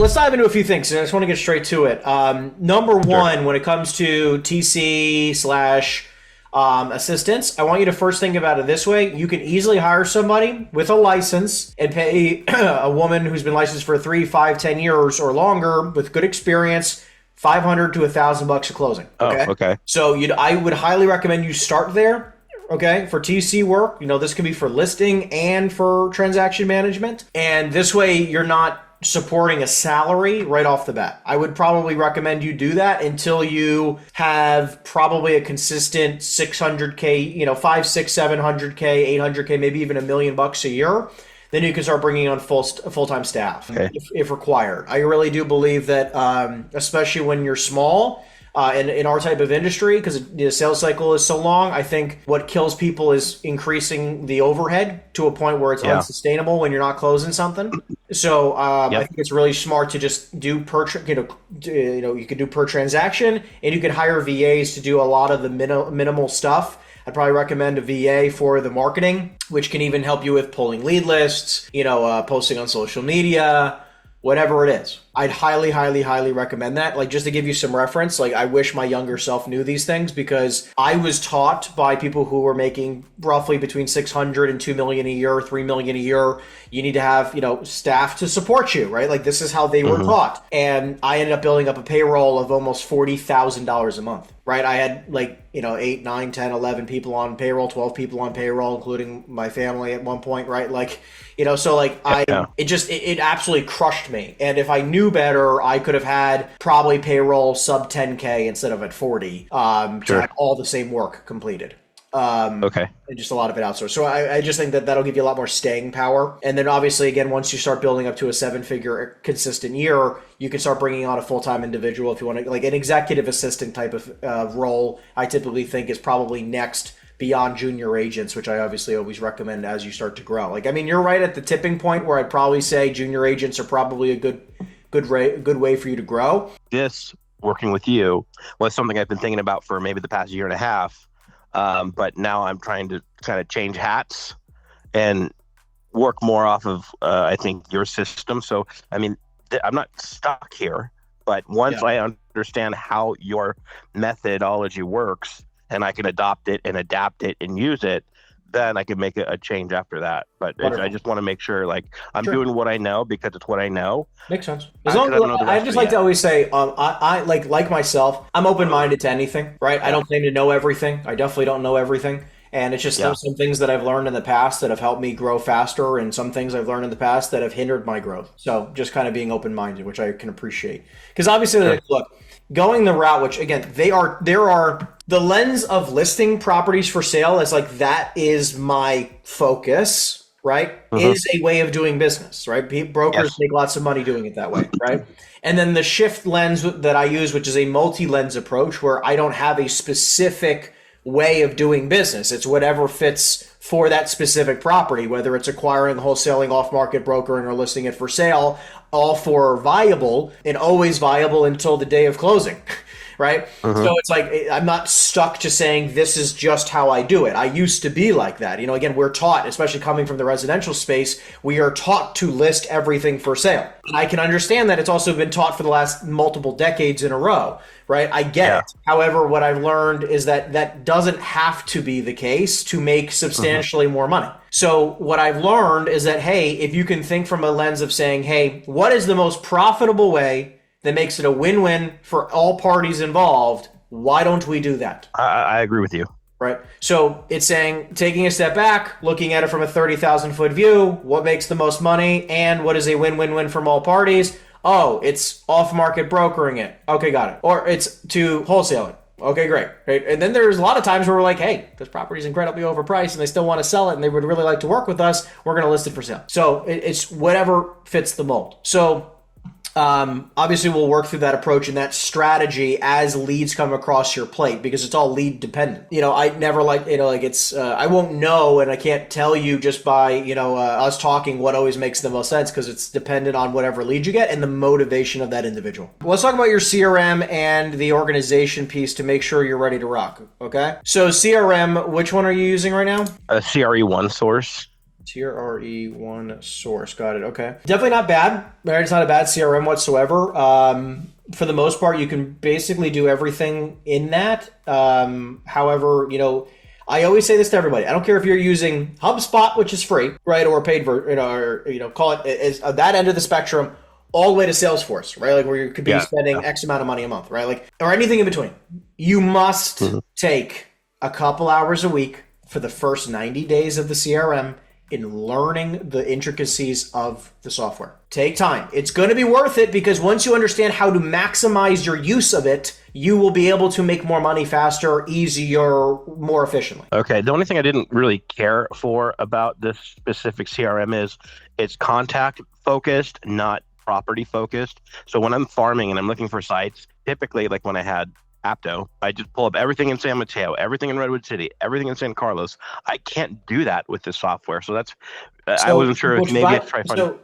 let's dive into a few things. I just want to get straight to it. Number one, when it comes to TC slash assistance, I want you to first think about it this way. You can easily hire somebody with a license and pay a woman who's been licensed for 3, 5, 10 years or longer with good experience, $500 to $1,000 a closing. Okay. Oh, okay. So I would highly recommend you start there. Okay, for TC work, this can be for listing and for transaction management. And this way you're not supporting a salary right off the bat. I would probably recommend you do that until you have probably a consistent 600K, 5, 6, 700K, 800K, maybe even $1 million a year. Then you can start bringing on full-time staff if required. I really do believe that, especially when you're small, in our type of industry, because the sales cycle is so long, I think what kills people is increasing the overhead to a point where it's unsustainable when you're not closing something. So I think it's really smart to just do you could do per transaction, and you can hire VAs to do a lot of the minimal stuff. I'd probably recommend a VA for the marketing, which can even help you with pulling lead lists, posting on social media, whatever it is. I'd highly, highly, highly recommend that. Like, just to give you some reference, like, I wish my younger self knew these things, because I was taught by people who were making roughly between 600 and 2 million a year, 3 million a year. You need to have, staff to support you, right? Like, this is how they were taught. And I ended up building up a payroll of almost $40,000 a month, right? I had 8, 9, 10, 11 people on payroll, 12 people on payroll, including my family at one point, right? It absolutely crushed me. And if I knew better, I could have had probably payroll sub 10K instead of at 40 to have all the same work completed. And just a lot of it outsourced. So I just think that that'll give you a lot more staying power. And then obviously, again, once you start building up to a 7-figure consistent year, you can start bringing on a full-time individual if you want to, like an executive assistant type of role. I typically think is probably next beyond junior agents, which I obviously always recommend as you start to grow. You're right at the tipping point where I'd probably say junior agents are probably a good way for you to grow. This, working with you, was something I've been thinking about for maybe the past year and a half. But now I'm trying to kind of change hats and work more off of, I think, your system. So, I'm not stuck here, but once I understand how your methodology works and I can adopt it and adapt it and use it, then I can make a change after that. But I just want to make sure, I'm doing what I know because it's what I know. Makes sense. I just like to always say, I like myself, I'm open-minded to anything, right? Yeah. I don't claim to know everything. I definitely don't know everything. And it's just some things that I've learned in the past that have helped me grow faster, and some things I've learned in the past that have hindered my growth. So just kind of being open-minded, which I can appreciate. Because obviously, look, going the route, which again, there are the lens of listing properties for sale is that is my focus, right? Is a way of doing business, right? Brokers make lots of money doing it that way, right? And then the shift lens that I use, which is a multi-lens approach where I don't have a specific way of doing business. It's whatever fits for that specific property, whether it's acquiring, wholesaling, off-market brokering, or listing it for sale, all four are viable and always viable until the day of closing, right? So it's I'm not stuck to saying this is just how I do it. I used to be like that. Again, we're taught, especially coming from the residential space, we are taught to list everything for sale. I can understand that it's also been taught for the last multiple decades in a row, right? I get it. However, what I've learned is that doesn't have to be the case to make substantially more money. So what I've learned is that, hey, if you can think from a lens of saying, hey, what is the most profitable way that makes it a win-win for all parties involved, why don't we do that? I agree with you. Right. So it's saying, taking a step back, looking at it from a 30,000 foot view, what makes the most money and what is a win-win-win from all parties? Oh, it's off-market brokering it. Okay, got it. Or it's to wholesaling. Okay, great. Right? And then there's a lot of times where we're like, hey, this property is incredibly overpriced and they still want to sell it and they would really like to work with us. We're going to list it for sale. So it's whatever fits the mold. So obviously we'll work through that approach and that strategy as leads come across your plate, because it's all lead dependent. I never I won't know, and I can't tell you just by, us talking what always makes the most sense, because it's dependent on whatever lead you get and the motivation of that individual. Let's talk about your CRM and the organization piece to make sure you're ready to rock. Okay. So CRM, which one are you using right now? A CRE1 source. TRE1 source. Got it. Okay. Definitely not bad. Right? It's not a bad CRM whatsoever. For the most part, you can basically do everything in that. However, I always say this to everybody. I don't care if you're using HubSpot, which is free, right, or paid, call it as that end of the spectrum, all the way to Salesforce, right? Like where you could be spending X amount of money a month, right? Like, or anything in between. You must take a couple hours a week for the first 90 days of the CRM in learning the intricacies of the software. Take time. It's going to be worth it because once you understand how to maximize your use of it, you will be able to make more money faster, easier, more efficiently. Okay. The only thing I didn't really care for about this specific CRM is it's contact focused, not property focused. So when I'm farming and I'm looking for sites, typically like when I had Apto, I just pull up everything in San Mateo, everything in Redwood City, everything in San Carlos. I can't do that with this software. So that's, I wasn't sure if maybe it's try finding.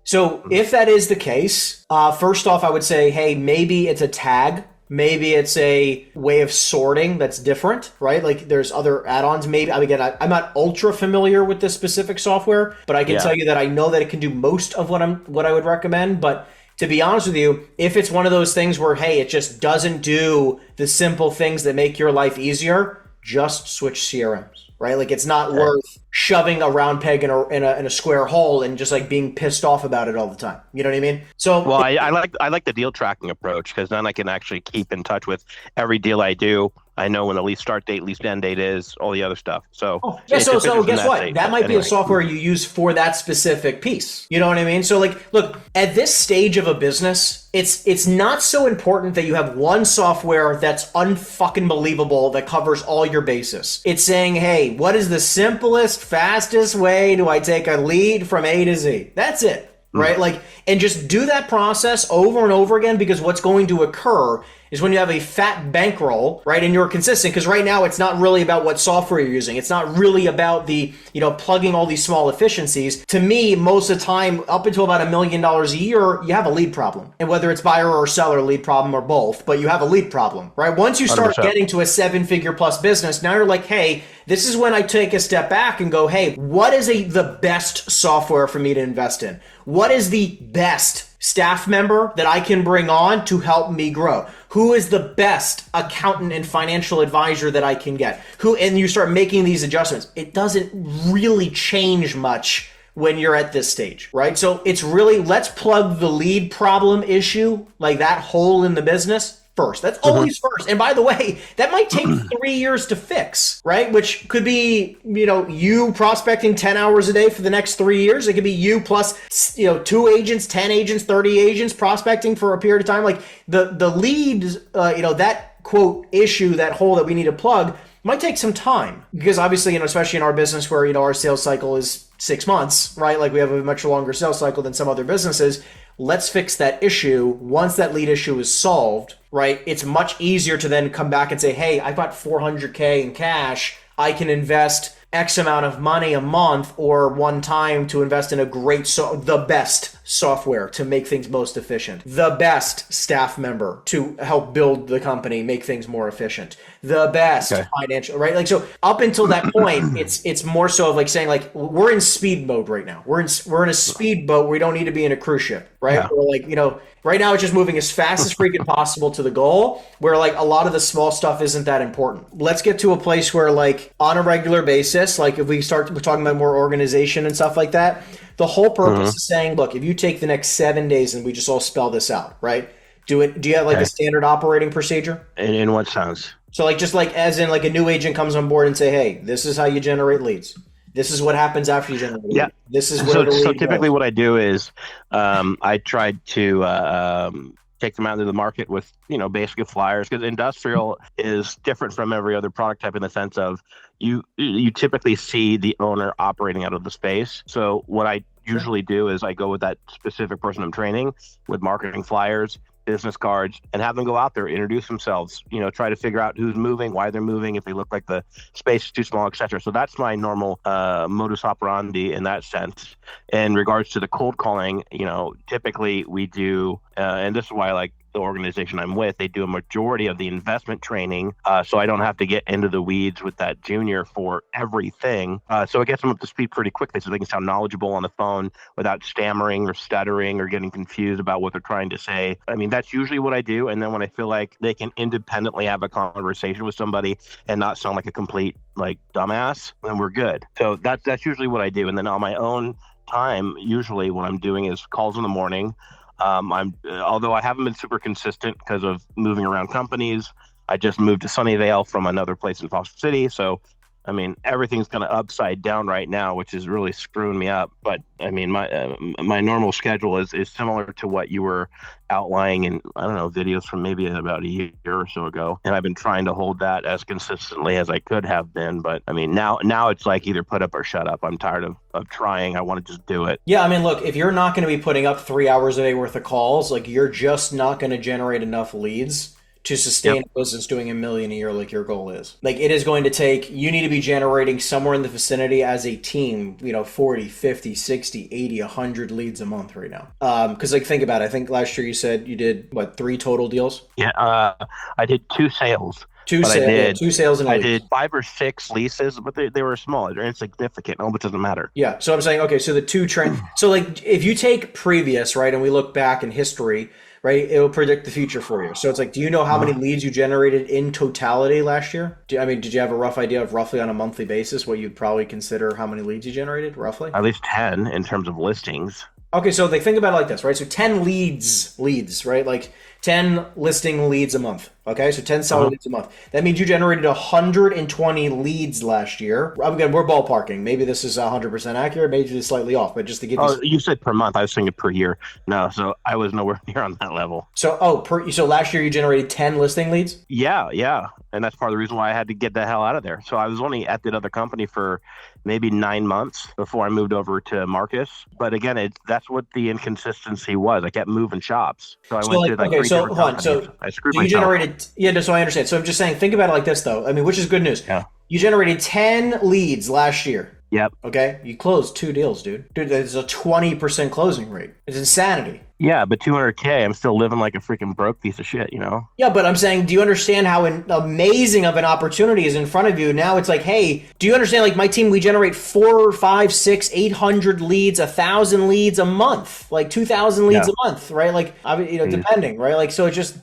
So if that is the case, first off, I would say, hey, maybe it's a tag. Maybe it's a way of sorting that's different, right? Like there's other add-ons. Maybe, again, I'm not ultra familiar with this specific software, but I can tell you that I know that it can do most of what I would recommend. But to be honest with you, if it's one of those things where, hey, it just doesn't do the simple things that make your life easier, just switch CRMs, right? Like it's not worth shoving a round peg in a square hole and just like being pissed off about it all the time. You know what I mean? So, well, I like the deal tracking approach because then I can actually keep in touch with every deal I do. I know when the lease start date, lease end date is, all the other stuff. So, so guess what? That might be a software you use for that specific piece. You know what I mean? So like, look, at this stage of a business, it's not so important that you have one software that's unfucking believable that covers all your bases. It's saying, hey, what is the simplest, fastest way do I take a lead from A to Z? That's it. Right? Like, and just do that process over and over again, because what's going to occur is when you have a fat bankroll, right, and you're consistent, because right now it's not really about what software you're using. It's not really about the, plugging all these small efficiencies. To me, most of the time, up until about $1 million a year, you have a lead problem. And whether it's buyer or seller lead problem or both, but you have a lead problem, right? Once you start 100%. Getting to a 7-figure plus business, now you're like, hey, this is when I take a step back and go, hey, what is the best software for me to invest in? What is the best staff member that I can bring on to help me grow? Who is the best accountant and financial advisor that I can get? And you start making these adjustments. It doesn't really change much when you're at this stage, right? So it's really, let's plug the lead problem issue, like that hole in the business, first. That's always first. And by the way, that might take 3 years to fix, right? Which could be, you prospecting 10 hours a day for the next 3 years. It could be you plus, 2 agents, 10 agents, 30 agents prospecting for a period of time. Like the leads, that quote issue, that hole that we need to plug might take some time, because obviously, especially in our business where, our sales cycle is 6 months, right? Like we have a much longer sales cycle than some other businesses. Let's fix that issue. Once that lead issue is solved, right, it's much easier to then come back and say, hey, I've got $400K in cash. I can invest X amount of money a month or one time to invest in the best software to make things most efficient, the best staff member to help build the company, make things more efficient, the best financial, right? Like, so up until that point, it's more so of like saying, like, we're in speed mode right now. We're in a speed boat. We don't need to be in a cruise ship, right? Yeah. We're like, right now it's just moving as fast as freaking possible to the goal, where like a lot of the small stuff isn't that important. Let's get to a place where, like, on a regular basis, like if we're talking about more organization and stuff like that, the whole purpose is saying, look, if you take the next 7 days, and we just all spell this out, right? Do you have like a standard operating procedure? In what sense? So like, just like as in like a new agent comes on board and say, hey, this is how you generate leads. This is what happens after you generate leads. This is where so typically goes. What I do is I try to take them out into the market with, basically flyers, because industrial is different from every other product type in the sense of you typically see the owner operating out of the space. So what I usually do is I go with that specific person I'm training with marketing flyers, business cards, and have them go out there, introduce themselves, try to figure out who's moving, why they're moving, if they look like the space is too small, etc. So that's my normal modus operandi in that sense. In regards to the cold calling, typically we do and this is why I like the organization I'm with. They do a majority of the investment training, so I don't have to get into the weeds with that junior for everything. So it gets them up to speed pretty quickly, so they can sound knowledgeable on the phone without stammering or stuttering or getting confused about what they're trying to say. I mean, that's usually what I do. And then when I feel like they can independently have a conversation with somebody and not sound like a complete like dumbass, then we're good. So that's usually what I do. And then on my own time, usually what I'm doing is calls in the morning. Although I haven't been super consistent because of moving around companies. I just moved to Sunnyvale from another place in Foster City. So, I mean, everything's kind of upside down right now, which is really screwing me up. But I mean, my normal schedule is similar to what you were outlining in, I don't know, videos from maybe about a year or so ago. And I've been trying to hold that as consistently as I could have been. But I mean, now it's like either put up or shut up. I'm tired of trying. I want to just do it. Yeah, I mean, look, if you're not going to be putting up 3 hours a day worth of calls, like you're just not going to generate enough leads to sustain a business doing $1 million a year like your goal is. Like it is going to take, you need to be generating somewhere in the vicinity as a team, 40, 50, 60, 80, 100 leads a month right now. Because like think about it. I think last year you said you did, 3 total deals? Yeah, I did 2 sales. Two sales and I did 5 or 6 leases, but they were small. They're insignificant. No, it doesn't matter. Yeah. So I'm saying, okay, so the 2 trend. So like if you take previous, right, and we look back in history, right, it will predict the future for you. So it's like, do you know how many leads you generated in totality last year? Did you have a rough idea of roughly on a monthly basis what you'd probably consider how many leads you generated roughly? At least 10 in terms of listings. Okay, so they think about it like this, right? So 10 leads, right? Like 10 listing leads a month. Okay, so 10 seller leads a month. That means you generated 120 leads last year. Again, we're ballparking. Maybe this is 100% accurate, maybe it's slightly off, but just to give you... Oh, you said per month. I was thinking per year. No, so I was nowhere near on that level. So, so last year you generated 10 listing leads? Yeah. And that's part of the reason why I had to get the hell out of there. So I was only at that other company for maybe 9 months before I moved over to Marcus. But again, that's what the inconsistency was. I kept moving shops. So I went to like 3 different companies. So I screwed myself. So I understand. So I'm just saying, think about it like this, though. I mean, which is good news. Yeah. You generated 10 leads last year. Yep. Okay. You closed 2 deals, dude. Dude, that's a 20% closing rate. It's insanity. Yeah, but $200K, I'm still living like a freaking broke piece of shit, Yeah, but I'm saying, do you understand how amazing of an opportunity is in front of you? Now it's like, hey, do you understand, like my team, we generate 4, 5, 6, 800 leads, 1,000 leads a month, like 2,000 leads a month, right? Like, depending, right? Like, so it's just,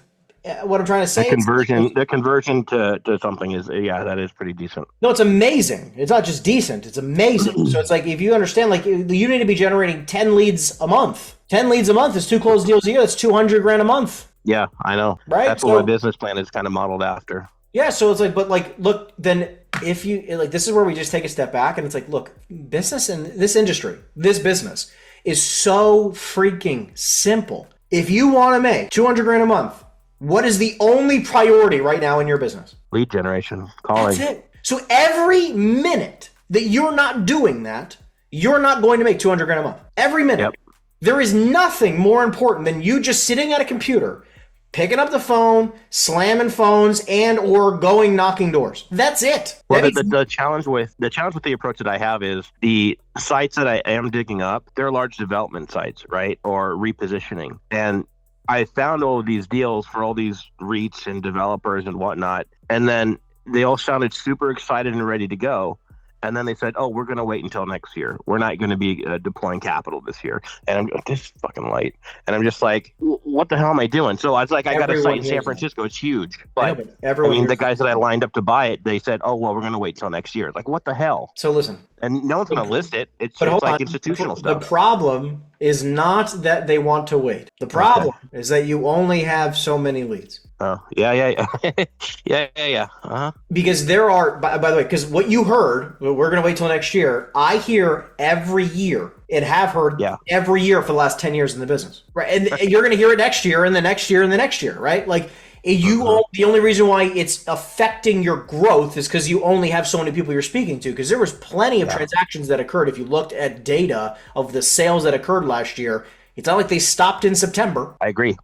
what I'm trying to say. The conversion to something is, that is pretty decent. No, it's amazing. It's not just decent. It's amazing. So it's like, if you understand, like you need to be generating 10 leads a month. 10 leads a month is 2 closed deals a year. That's $200,000 a month. Yeah, I know. Right. That's what my business plan is kind of modeled after. Yeah. So it's like, but like, look, then if you like, this is where we just take a step back and it's like, look, business in this industry, this business is so freaking simple. If you want to make $200,000 a month, what is the only priority right now in your business? Lead generation, calling. That's it. So every minute that you're not doing that, you're not going to make $200,000 a month. Every minute. Yep. There is nothing more important than you just sitting at a computer, picking up the phone, slamming phones, and or going knocking doors. That's it. Well, the challenge with the approach that I have is the sites that I am digging up, they're large development sites, right? Or repositioning. And I found all of these deals for all these REITs and developers and whatnot. And then they all sounded super excited and ready to go. And then they said, oh, we're going to wait until next year. We're not going to be deploying capital this year. And I'm this fucking light. And I'm just like, what the hell am I doing? So I was like, I got a site in San Francisco. It's huge. But the guys that I lined up to buy it, they said, oh, well, we're going to wait till next year. Like, what the hell? So listen. And no one's going to list it. It's like institutional stuff. The problem is not that they want to wait. The problem is that you only have so many leads. Oh, yeah. Uh-huh. Because there are, by the way, because what you heard, we're going to wait till next year. I hear every year and have heard every year for the last 10 years in the business. Right. And you're going to hear it next year and the next year and the next year. Right. Like the only reason why it's affecting your growth is because you only have so many people you're speaking to, because there was plenty of transactions that occurred. If you looked at data of the sales that occurred last year, it's not like they stopped in September. I agree.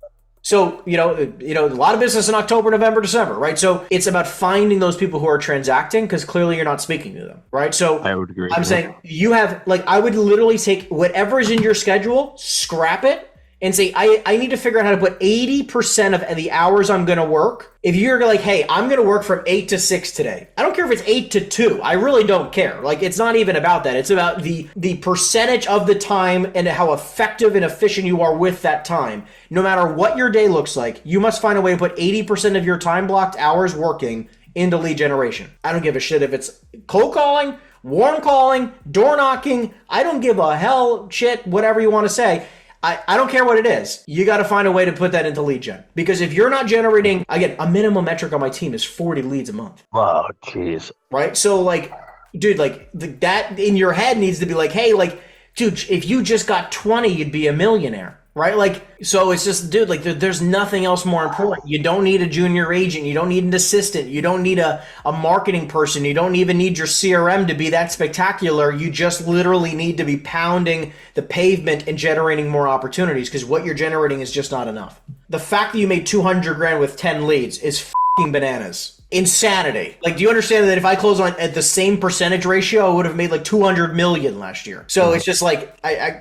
So, a lot of business in October, November, December, right? So it's about finding those people who are transacting, because clearly you're not speaking to them, right? So I would agree. I'm saying you have, I would literally take whatever is in your schedule, scrap it, and say, I need to figure out how to put 80% of the hours I'm going to work. If you're like, hey, I'm going to work from 8 to 6 today. I don't care if it's 8 to 2. I really don't care. Like, it's not even about that. It's about the percentage of the time and how effective and efficient you are with that time. No matter what your day looks like, you must find a way to put 80% of your time blocked hours working into lead generation. I don't give a shit if it's cold calling, warm calling, door knocking. I don't give a hell shit, whatever you want to say. I don't care what it is. You got to find a way to put that into lead gen. Because if you're not generating, again, a minimum metric on my team is 40 leads a month. Oh, jeez. Right? So, like, dude, like, that in your head needs to be like, hey, like, dude, if you just got 20, you'd be a millionaire. Right? Like, so it's just, dude, like, there's nothing else more important. You don't need a junior agent. You don't need an assistant. You don't need a marketing person. You don't even need your CRM to be that spectacular. You just literally need to be pounding the pavement and generating more opportunities, because what you're generating is just not enough. The fact that you made 200 grand with 10 leads is fucking bananas. Insanity. Like, do you understand that if I close on at the same percentage ratio, I would have made like 200 million last year? So it's just like,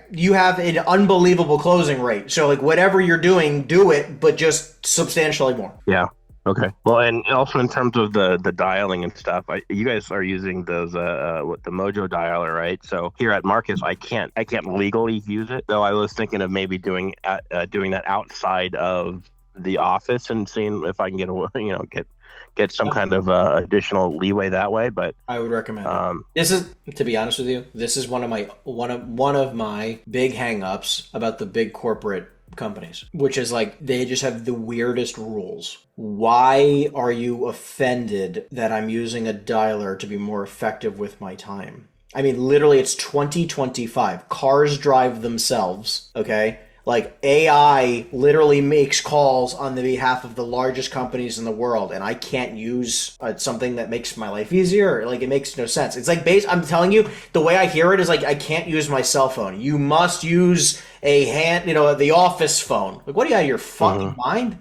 you have an unbelievable closing rate. So like, whatever you're doing, do it, but just substantially more. Yeah. Okay. Well, and also in terms of the dialing and stuff, you guys are using those the Mojo dialer, right? So here at Marcus, I can't legally use it. Though I was thinking of maybe doing that outside of the office and seeing if I can get some kind of additional leeway that way. But I would recommend it. This is, to be honest with you, this is one of my big hang-ups about the big corporate companies, which is like, they just have the weirdest rules. Why are you offended that I'm using a dialer to be more effective with my time? I mean, literally, it's 2025. Cars drive themselves, okay? Like, AI literally makes calls on the behalf of the largest companies in the world, and I can't use something that makes my life easier. Like, it makes no sense. It's like, I'm telling you, the way I hear it is like, I can't use my cell phone. You must use the office phone. Like, what are you, out of your fucking mind?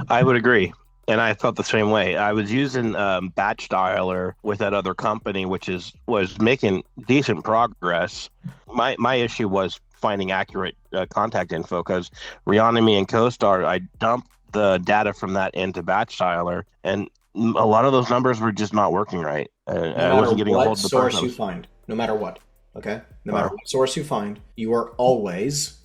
I would agree. And I felt the same way. I was using batch dialer with that other company, which was making decent progress. My issue was finding accurate contact info, because Reonomy and CoStar, I dumped the data from that into batch dialer, and a lot of those numbers were just not working right. I wasn't getting a hold of the source you find, no matter what. Okay, no matter what source you find, you are always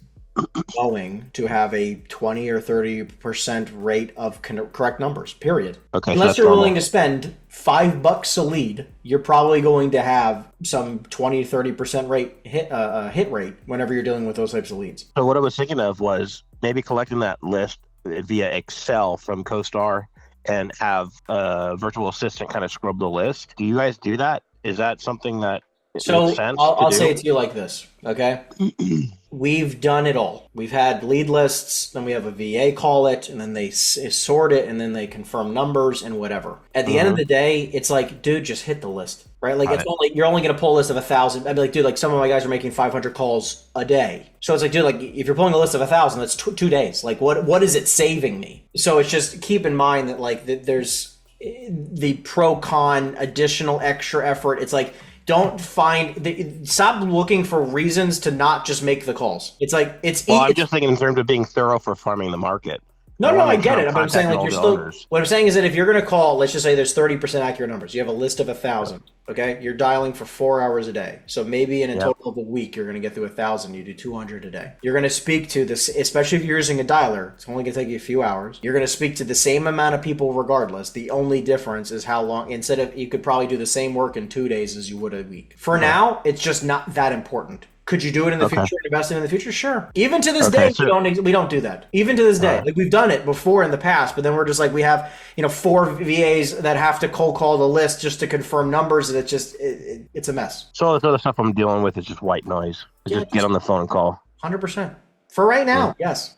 going to have a 20 or 30% rate of correct numbers, period. Okay, unless you're willing to spend $5 a lead, you're probably going to have some 20 to 30% hit rate whenever you're dealing with those types of leads. So what I was thinking of was maybe collecting that list via Excel from CoStar and have a virtual assistant kind of scrub the list. Do you guys do that? Is that something that makes sense? I'll say it to you like this, okay? We've done it all. We've had lead lists, then we have a VA call it, and then they sort it, and then they confirm numbers and whatever. At the end of the day, it's like, dude, just hit the list, right? Like, you're only going to pull a list of 1,000. I'd be like, dude, like, some of my guys are making 500 calls a day. So it's like, dude, like, if you're pulling a list of 1,000, that's 2 days. Like, what is it saving me? So it's just, keep in mind that, like, there's the pro-con additional extra effort. It's like, stop looking for reasons to not just make the calls. It's like, I'm just thinking in terms of being thorough for farming the market. No, I get it. But I'm saying, like, you're still, what I'm saying is that if you're going to call, let's just say there's 30% accurate numbers. You have a list of 1,000, okay? You're dialing for 4 hours a day. So maybe in a total of a week, you're going to get through 1,000. You do 200 a day. You're going to speak to this, especially if you're using a dialer. It's only going to take you a few hours. You're going to speak to the same amount of people regardless. The only difference is how long, you could probably do the same work in 2 days as you would a week. For now, it's just not that important. Could you do it in the future, invest in the future? Sure. Even to this day, we don't do that. Even to this day. Like, we've done it before in the past, but then we're just like, we have, 4 VAs that have to cold call the list just to confirm numbers, and it's just, it's a mess. So the other stuff I'm dealing with is just white noise. Just get on the phone and call. 100%. For right now, yes.